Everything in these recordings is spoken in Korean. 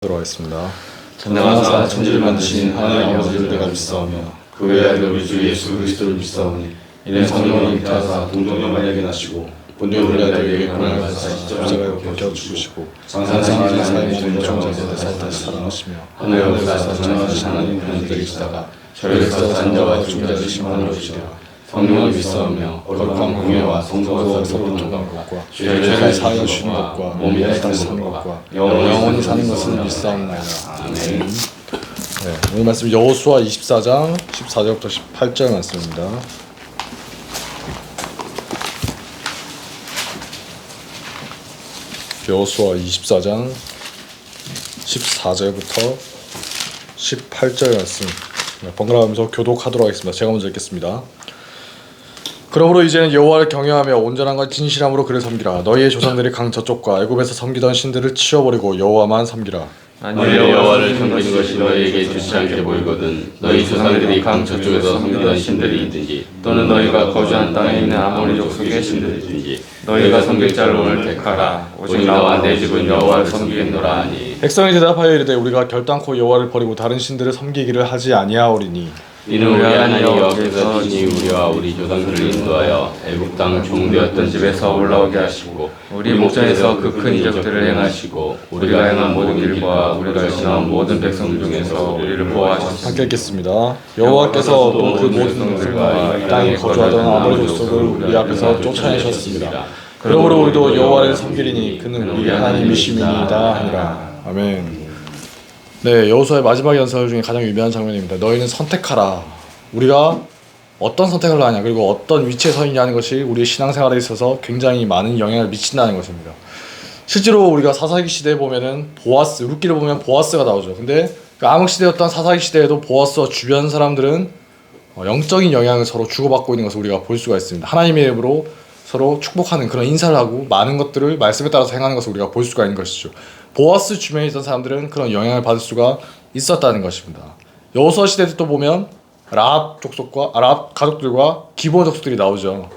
들어가겠습니다. 전능하사 천지를 만드신 하나님 아버지를 내가 믿사오며 그 외아들 우리 주 예수 그리스도를 믿사오니 이는 성령으로 잉태하사 동정녀 마리아에게 나시고 본디오 빌라도에게 고난을 받으사 십자가에 못 박혀 죽으시고 장사하신 일은 사의 모든 정죄에서 다시 살아나시며 하늘에 가서 전능하신 하나님 편에 계시다가 저에게서 산자와 죽은 자를 심판하러 오시리라. 성령을 믿사오며 거룩한 공예와 성도와 서로 통한 것과 죄를 사하여 주시는 것과 몸이 다시 사는 것과 영원히 사는 것을 믿사옵나이다. 아멘. 네, 오늘 말씀 여호수아 24장 14절부터 18절 말씀입니다. 여호수아 24장 14절부터 18절 말씀 번갈아 가면서 교독하도록 하겠습니다. 제가 먼저 읽겠습니다. 그러므로 이제는 여호와를 경외하며 온전함과 진실함으로 그를 섬기라. 너희의 조상들이 강 저쪽과 애굽에서 섬기던 신들을 치워버리고 여호와만 섬기라. 만일 여호와를 섬기는 것이 너희에게 좋지 않게 보이거든 너희 조상들이 강 저쪽에서 섬기던 신들이 있든지 또는 너희가 거주한 땅에 있는 아모리족 속의 신들이든지 너희가 섬길 자를 오늘 택하라. 오직 나와 내 집은 여호와를 섬기겠노라 하니 백성이 대답하여 이르되 우리가 결단코 여호와를 버리고 다른 신들을 섬기기를 하지 아니하오리니 이는 우리 하나님 여호와께서 친히 우리와 우리 조상들을 인도하여 애굽 땅 종되었던 집에서 올라오게 하시고 우리 목전에서 그 큰 이적들을 행하시고 우리가 행한 모든 길과 우리가 지나온 모든 백성들 중에서 우리를 보호하셨습니다. 함께 읽겠습니다. 여호와께서 또 그 모든 백성과 이 땅에 거주하던 아모리 족속을 우리 앞에서 쫓아내셨습니다. 그러므로 우리도 여호와를 섬기리니 그는 우리 하나님이심이니이다 하니라. 아멘. 네, 여호수아의 마지막 연설 중에 가장 유명한 장면입니다. 너희는 선택하라. 우리가 어떤 선택을 하냐 그리고 어떤 위치에 서 있냐는 것이 우리의 신앙생활에 있어서 굉장히 많은 영향을 미친다는 것입니다. 실제로 우리가 사사기 시대에 보면은 보아스, 룻기를 보면 보아스가 나오죠. 근데 그 암흑 시대였던 사사기 시대에도 보아스와 주변 사람들은 영적인 영향을 서로 주고받고 있는 것을 우리가 볼 수가 있습니다. 하나님의 이름으로 서로 축복하는 그런 인사를 하고 많은 것들을 말씀에 따라서 행하는 것을 우리가 볼 수가 있는 것이죠. 보아스 주변에 있던 사람들은 그런 영향을 받을 수가 있었다는 것입니다. 여호수아 시대도 또 보면 라합 족속과 라합 가족들과 기브온 족속들이 나오죠.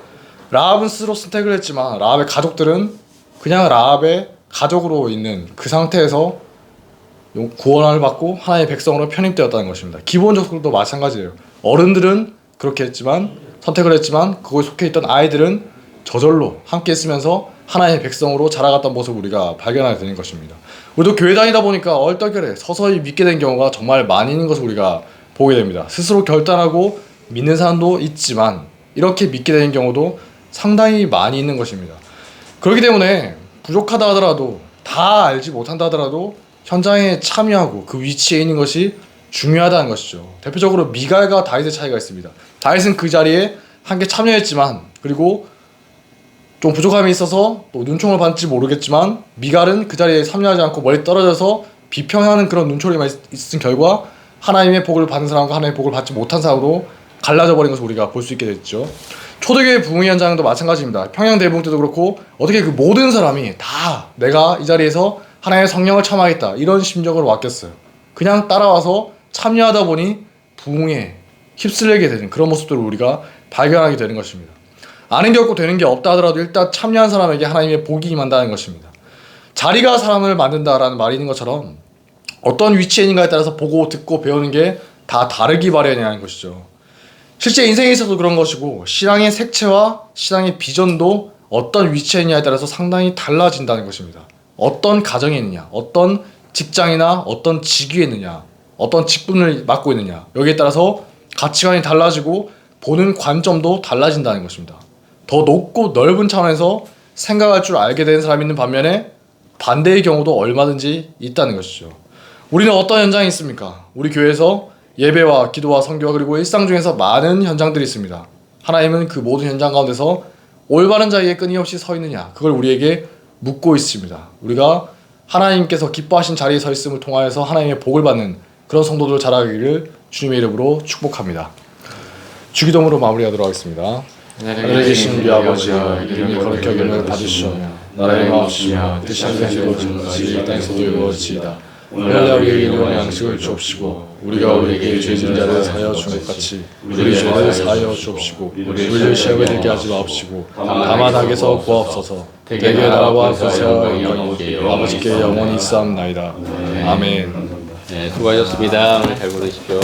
라합은 스스로 선택을 했지만 라합의 가족들은 그냥 라합의 가족으로 있는 그 상태에서 구원을 받고 하나님의 백성으로 편입되었다는 것입니다. 기브온 족속도 마찬가지예요. 어른들은 그렇게 했지만 선택을 했지만 그거에 속해 있던 아이들은 저절로 함께 있으면서 하나님의 백성으로 자라갔던 모습을 우리가 발견하게 되는 것입니다. 우리도 교회 다니다 보니까 얼떨결에 서서히 믿게 된 경우가 정말 많이 있는 것을 우리가 보게 됩니다. 스스로 결단하고 믿는 사람도 있지만 이렇게 믿게 되는 경우도 상당히 많이 있는 것입니다. 그렇기 때문에 부족하다 하더라도 다 알지 못한다 하더라도 현장에 참여하고 그 위치에 있는 것이 중요하다는 것이죠. 대표적으로 미갈과 다윗의 차이가 있습니다. 다윗은 그 자리에 함께 참여했지만 그리고 좀 부족함이 있어서 또 눈총을 받을지 모르겠지만 미갈은 그 자리에 참여하지 않고 멀리 떨어져서 비평하는 그런 눈초리만 있은 결과 하나님의 복을 받는 사람과 하나님의 복을 받지 못한 사람으로 갈라져 버린 것을 우리가 볼 수 있게 됐죠. 초대교회 부흥 현장도 마찬가지입니다. 평양 대부흥 때도 그렇고 어떻게 그 모든 사람이 다 내가 이 자리에서 하나님의 성령을 참하겠다 이런 심정으로 맡겼어요. 그냥 따라와서 참여하다 보니 부흥에 휩쓸리게 되는 그런 모습들을 우리가 발견하게 되는 것입니다. 아는 게 없고 되는 게 없다 하더라도 일단 참여한 사람에게 하나님의 복이 임한다는 것입니다. 자리가 사람을 만든다라는 말이 있는 것처럼 어떤 위치에 있는가에 따라서 보고 듣고 배우는 게 다 다르기 마련이라는 것이죠. 실제 인생에 있어도 그런 것이고 신앙의 색채와 신앙의 비전도 어떤 위치에 있느냐에 따라서 상당히 달라진다는 것입니다. 어떤 가정에 있느냐, 어떤 직장이나 어떤 직위에 있느냐, 어떤 직분을 맡고 있느냐 여기에 따라서 가치관이 달라지고 보는 관점도 달라진다는 것입니다. 더 높고 넓은 차원에서 생각할 줄 알게 되는 사람이 있는 반면에 반대의 경우도 얼마든지 있다는 것이죠. 우리는 어떤 현장이 있습니까? 우리 교회에서 예배와 기도와 선교와 그리고 일상 중에서 많은 현장들이 있습니다. 하나님은 그 모든 현장 가운데서 올바른 자리에 끊임없이 서 있느냐 그걸 우리에게 묻고 있습니다. 우리가 하나님께서 기뻐하신 자리에 서 있음을 통하여서 하나님의 복을 받는 그런 성도들 자라기를 주님의 이름으로 축복합니다. 주기도문으로 마무리하도록 하겠습니다. 하늘에 계신 우리 아버지여 이름이 거룩히 여김을 받으시오며 나라의 마옵시며 뜻이 하늘에서 이루어지는 것이 이 땅에서도 이루어지이다. 오늘날 우리에게 일용할 양식을 주옵시고 우리가 우리에게 죄진 자를 사하여 준 것 같이 우리 죄를 사하여 주옵시고 우리를 시험에 들게 하지 마옵시고 다만 악에서 구하옵소서. 대개 나라와 권세와 영광이 아버지께 영원히 있사옵나이다. 아멘. 네, 수고하셨습니다. 오늘 잘 보내십시오.